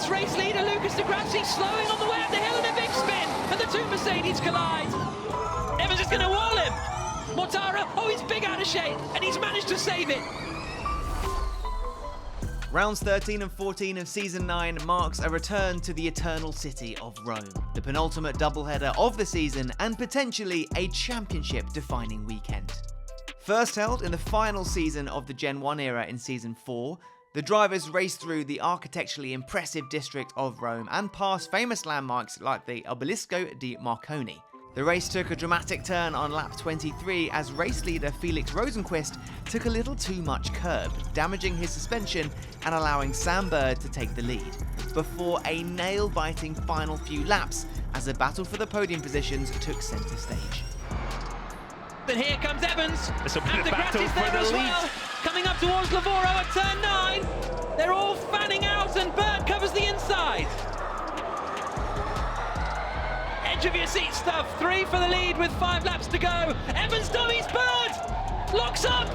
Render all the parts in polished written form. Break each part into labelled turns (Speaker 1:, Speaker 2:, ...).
Speaker 1: This race leader, Lucas de Grassi, slowing on the way up the hill in a big spin, and the two Mercedes collide. Evans is going to wall him. Mortara, oh, he's big out of shape, and he's managed to save it.
Speaker 2: Rounds 13 and 14 of Season 9 marks a return to the eternal city of Rome, the penultimate doubleheader of the season and potentially a championship-defining weekend. First held in the final season of the Gen 1 era in Season 4, the drivers raced through the architecturally impressive district of Rome and past famous landmarks like the Obelisco di Marconi. The race took a dramatic turn on lap 23 as race leader Felix Rosenqvist took a little too much curb, damaging his suspension and allowing Sam Bird to take the lead, before a nail-biting final few laps as the battle for the podium positions took centre stage.
Speaker 1: Then here comes Evans,
Speaker 3: This will be
Speaker 1: and
Speaker 3: the
Speaker 1: de
Speaker 3: battle
Speaker 1: Grassi's
Speaker 3: for
Speaker 1: there
Speaker 3: the
Speaker 1: as
Speaker 3: lead.
Speaker 1: well, coming up towards Lavoro at turn 9. They're all fanning out and Bird covers the inside. Edge of your seat stuff, 3 for the lead with 5 laps to go. Evans dummies Bird, locks up.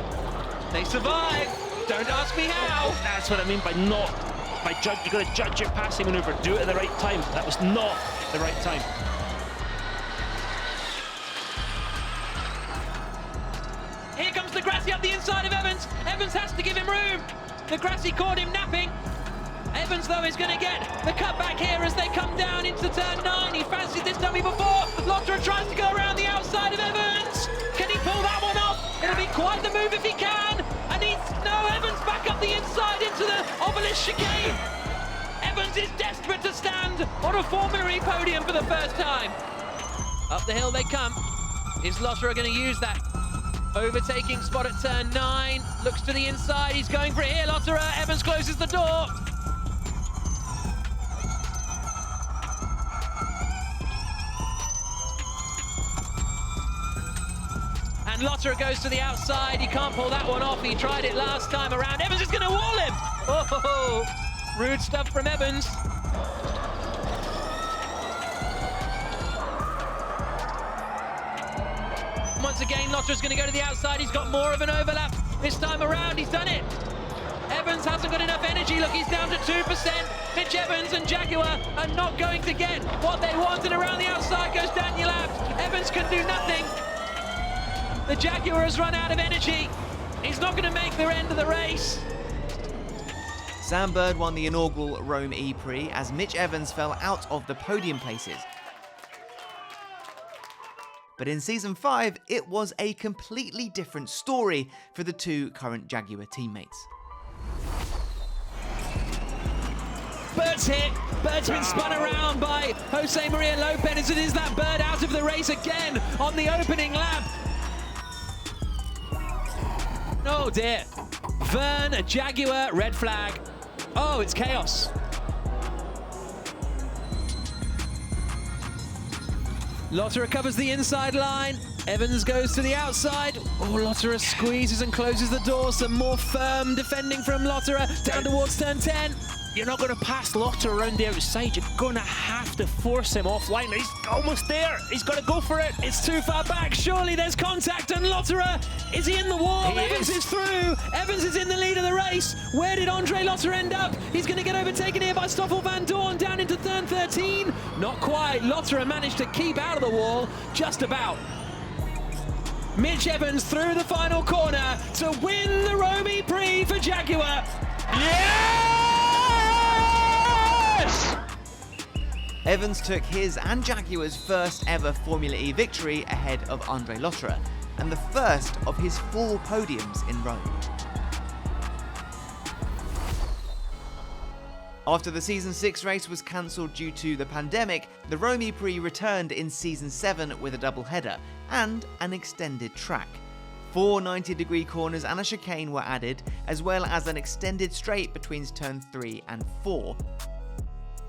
Speaker 1: They survive, don't ask me how.
Speaker 3: That's what I mean by not, you've got to judge your passing manoeuvre, do it at the right time. That was not the right time.
Speaker 1: Here comes de Grassi up the inside of Evans. Evans has to give him room. De Grassi caught him napping. Evans, though, is going to get the cutback here as they come down into turn 9. He fancied this dummy before. Lotterer tries to go around the outside of Evans. Can he pull that one off? It'll be quite the move if he can. And Evans back up the inside into the obelisk chicane. Evans is desperate to stand on a formulary podium for the first time. Up the hill they come. Is Lotterer going to use that overtaking spot at turn 9? Looks to the inside. He's going for it here, Lotterer. Evans closes the door. And Lotterer goes to the outside. He can't pull that one off. He tried it last time around. Evans is going to wall him. Oh, rude stuff from Evans. Once again, Lotterer's going to go to the outside. He's got more of an overlap this time around. He's done it. Evans hasn't got enough energy. Look, he's down to 2%. Mitch Evans and Jaguar are not going to get what they wanted. Around the outside goes Daniel Abt. Evans can do nothing. The Jaguar has run out of energy. He's not going to make the end of the race.
Speaker 2: Sam Bird won the inaugural Rome e-prix as Mitch Evans fell out of the podium places. But in Season 5, it was a completely different story for the two current Jaguar teammates.
Speaker 1: Bird's hit. Bird's been spun around by Jose Maria Lopez. It is that Bird out of the race again on the opening lap. Oh dear. Vern, a Jaguar, red flag. Oh, it's chaos. Lotterer covers the inside line. Evans goes to the outside. Oh, Lotterer squeezes and closes the door. Some more firm defending from Lotterer down towards turn 10.
Speaker 3: You're not going to pass Lotterer around the outside. You're going to have to force him offline. He's almost there. He's got to go for it.
Speaker 1: It's too far back. Surely there's contact. And Lotterer, is he in the wall?
Speaker 3: He
Speaker 1: Evans is through. Evans is in the lead of the race. Where did Andre Lotterer end up? He's going to get overtaken here by Stoffel Van Dorn down into turn 13. Not quite. Lotterer managed to keep out of the wall. Just about. Mitch Evans through the final corner to win the Rome e-prix for Jaguar.
Speaker 3: Yes!
Speaker 2: Evans took his and Jaguar's first ever Formula E victory ahead of Andre Lotterer, and the first of his 4 podiums in Rome. After the Season 6 race was cancelled due to the pandemic, the Rome e-prix returned in Season 7 with a doubleheader and an extended track. 4 90-degree corners and a chicane were added, as well as an extended straight between turns 3 and 4.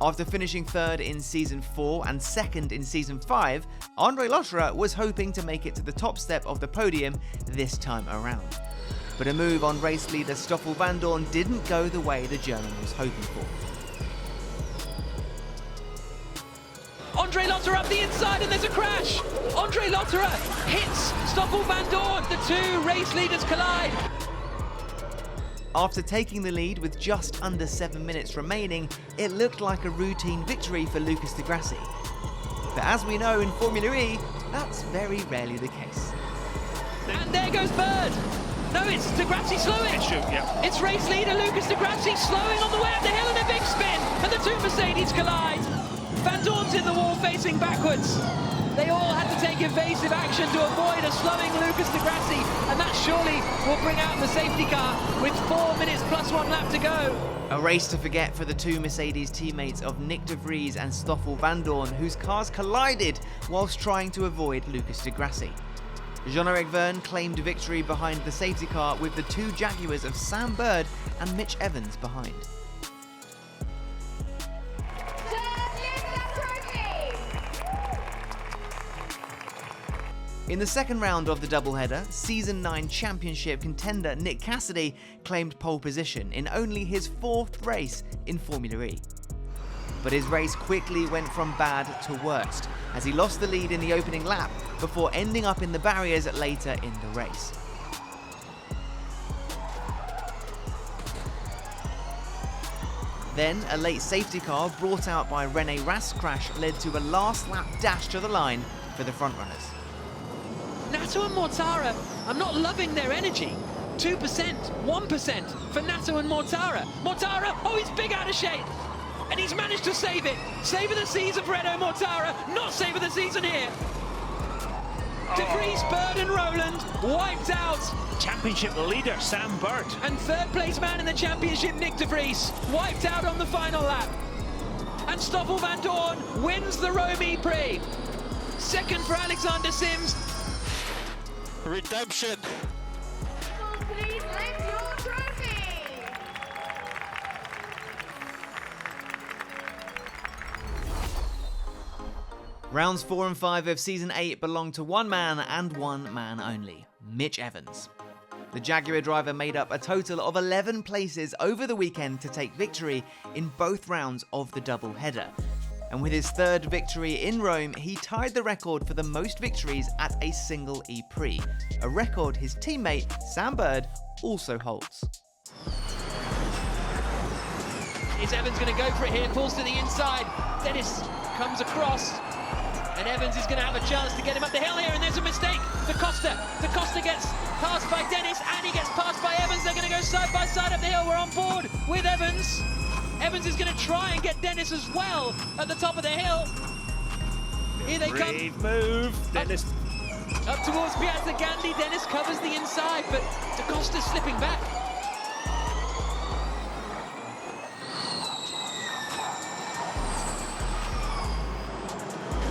Speaker 2: After finishing 3rd in Season 4 and 2nd in Season 5, Andre Lotterer was hoping to make it to the top step of the podium this time around. But a move on race leader Stoffel Van Dorn didn't go the way the German was hoping for.
Speaker 1: Andre Lotterer up the inside and there's a crash. Andre Lotterer hits Stoffel Van Dorn. The two race leaders collide.
Speaker 2: After taking the lead with just under 7 minutes remaining, it looked like a routine victory for Lucas di Grassi. But as we know in Formula E, that's very rarely the case.
Speaker 1: And there goes Bird. No, it's di Grassi slowing. It's race leader Lucas di Grassi slowing on the way up the hill in a big spin, and the two Mercedes collide. Van Dorn's in the wall facing backwards. They all had to take evasive action to avoid a slowing Lucas di Grassi, and that surely will bring out the safety car with 4 minutes plus 1 lap to go.
Speaker 2: A race to forget for the two Mercedes teammates of Nyck de Vries and Stoffel Vandoorne, whose cars collided whilst trying to avoid Lucas di Grassi. Jean-Eric Vergne claimed victory behind the safety car with the two Jaguars of Sam Bird and Mitch Evans behind. In the second round of the doubleheader, Season 9 Championship contender Nick Cassidy claimed pole position in only his 4th race in Formula E. But his race quickly went from bad to worst, as he lost the lead in the opening lap before ending up in the barriers later in the race. Then, a late safety car brought out by René Rast crash led to a last lap dash to the line for the frontrunners.
Speaker 1: Nato and Mortara, I'm not loving their energy. 2%, 1% for Nato and Mortara. Mortara, oh, he's big out of shape. And he's managed to save it. Savor the season for Edo Mortara, not savor the season here. De Vries, Bird and Roland wiped out.
Speaker 3: Championship leader, Sam Bird.
Speaker 1: And third place man in the championship, Nyck de Vries, wiped out on the final lap. And Stoffel Vandoorne wins the Rome e-prix. Second for Alexander Sims.
Speaker 3: Redemption.
Speaker 4: Please lift your trophy.
Speaker 2: Rounds 4 and 5 of Season 8 belong to one man and one man only, Mitch Evans. The Jaguar driver made up a total of 11 places over the weekend to take victory in both rounds of the doubleheader. And with his 3rd victory in Rome, he tied the record for the most victories at a single e-prix, a record his teammate Sam Bird also holds.
Speaker 1: Is Evans going to go for it here? Pulls to the inside. Dennis comes across. And Evans is going to have a chance to get him up the hill here, and there's a mistake. Da Costa gets passed by Dennis, and he gets passed by Evans. They're going to go side by side up the hill. We're on board with Evans. Evans is going to try and get Dennis as well at the top of the hill. Here they come.
Speaker 3: Brave move, Dennis.
Speaker 1: Up towards Piazza Gandhi. Dennis covers the inside, but Da Costa's slipping back.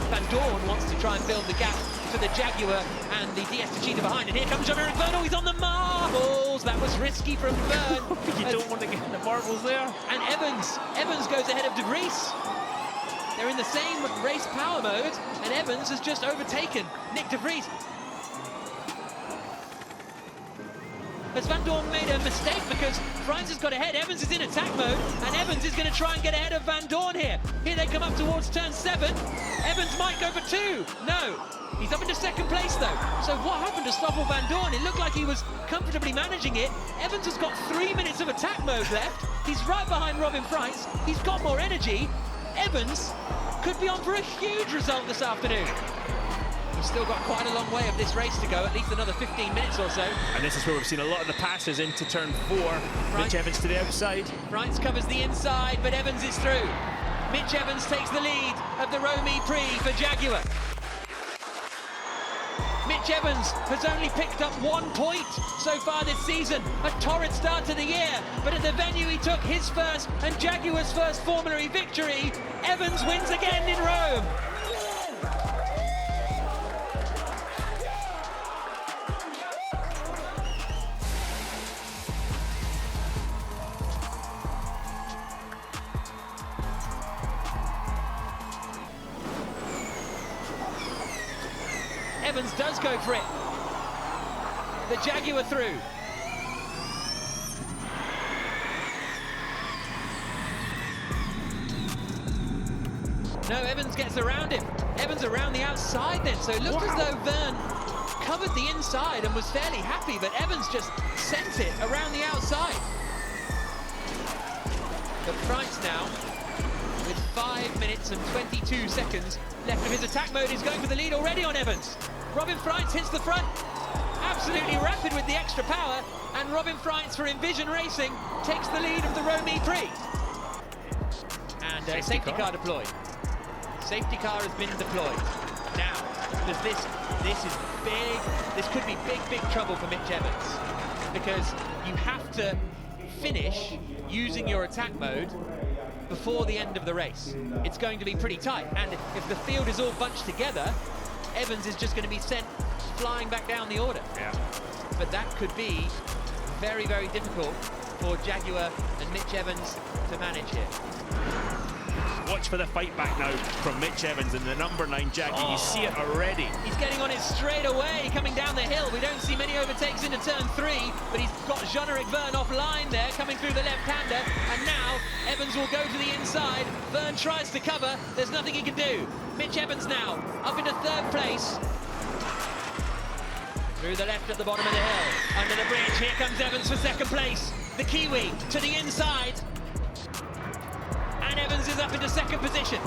Speaker 1: Vandoorne wants to try and build the gap for the Jaguar and the DS Techeetah behind. And here comes Jean-Eric Vergne. Oh, he's on the marbles. That was risky from Vergne.
Speaker 3: You don't want to get in the marbles there.
Speaker 1: And Evans goes ahead of de Vries. They're in the same race power mode, and Evans has just overtaken Nyck de Vries. Has Vandoorne made a mistake because Frans has got ahead? Evans is in attack mode, and Evans is going to try and get ahead of Vandoorne here. Here they come up towards turn 7. Evans might go for 2. No. He's up into 2nd place though. So what happened to Stoffel Vandoorne? It looked like he was comfortably managing it. Evans has got 3 minutes of attack mode left. He's right behind Robin Freitz. He's got more energy. Evans could be on for a huge result this afternoon. He's still got quite a long way of this race to go, at least another 15 minutes or so.
Speaker 3: And this is where we've seen a lot of the passes into turn 4. Mitch Evans to the outside.
Speaker 1: Freitz covers the inside, but Evans is through. Mitch Evans takes the lead of the Rome e-prix for Jaguar. Mitch Evans has only picked up 1 point so far this season. A torrid start to the year, but at the venue he took his first and Jaguar's first Formula E victory. Evans wins again in Rome. Evans does go for it. The Jaguar through. No, Evans gets around him. Evans around the outside then, so it looked as though Vergne covered the inside and was fairly happy, but Evans just sent it around the outside. But Freitz now, with 5 minutes and 22 seconds left of his attack mode, is going for the lead already on Evans. Robin Freitz hits the front, absolutely rapid with the extra power, and Robin Freitz for Envision Racing takes the lead of the Rome e-prix. And safety car deployed. Safety car has been deployed. Now, this is big. This could be big trouble for Mitch Evans, because you have to finish using your attack mode before the end of the race. It's going to be pretty tight, and if the field is all bunched together, Evans is just going to be sent flying back down the order.
Speaker 3: Yeah.
Speaker 1: But that could be very difficult for Jaguar and Mitch Evans to manage here.
Speaker 3: Watch for the fight back now from Mitch Evans and the number 9 Jaguar. You see it already.
Speaker 1: He's getting on it straight away, coming down the hill. We don't see many overtakes into turn 3, but he's got Jean-Eric Verne offline there, coming through the left-hander, and now Evans will go to the inside. Verne tries to cover, there's nothing he can do. Mitch Evans now, up into 3rd place. Through the left at the bottom of the hill, under the bridge, here comes Evans for 2nd place. The Kiwi to the inside. And Evans is up into 2nd position.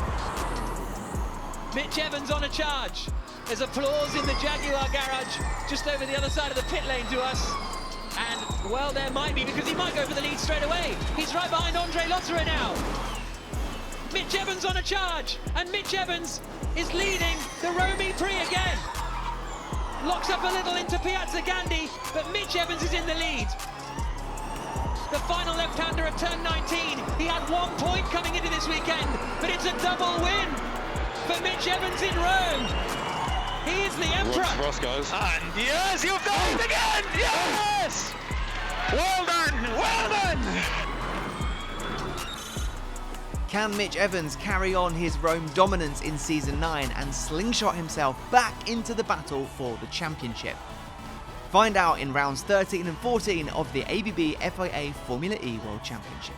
Speaker 1: Mitch Evans on a charge. There's applause in the Jaguar garage, just over the other side of the pit lane to us. And, well, there might be, because he might go for the lead straight away. He's right behind Andre Lotterer now. Mitch Evans on a charge, and Mitch Evans is leading the Rome e-prix again. Locks up a little into Piazza Gandhi, but Mitch Evans is in the lead. The final left-hander at turn 19. He had 1 point coming into this weekend, but it's a double win for Mitch Evans in Rome. He is the emperor.
Speaker 5: Ross goes.
Speaker 3: And yes, you've done it again! Yes! Well done! Well done!
Speaker 2: Can Mitch Evans carry on his Rome dominance in Season 9 and slingshot himself back into the battle for the championship? Find out in rounds 13 and 14 of the ABB FIA Formula E World Championship.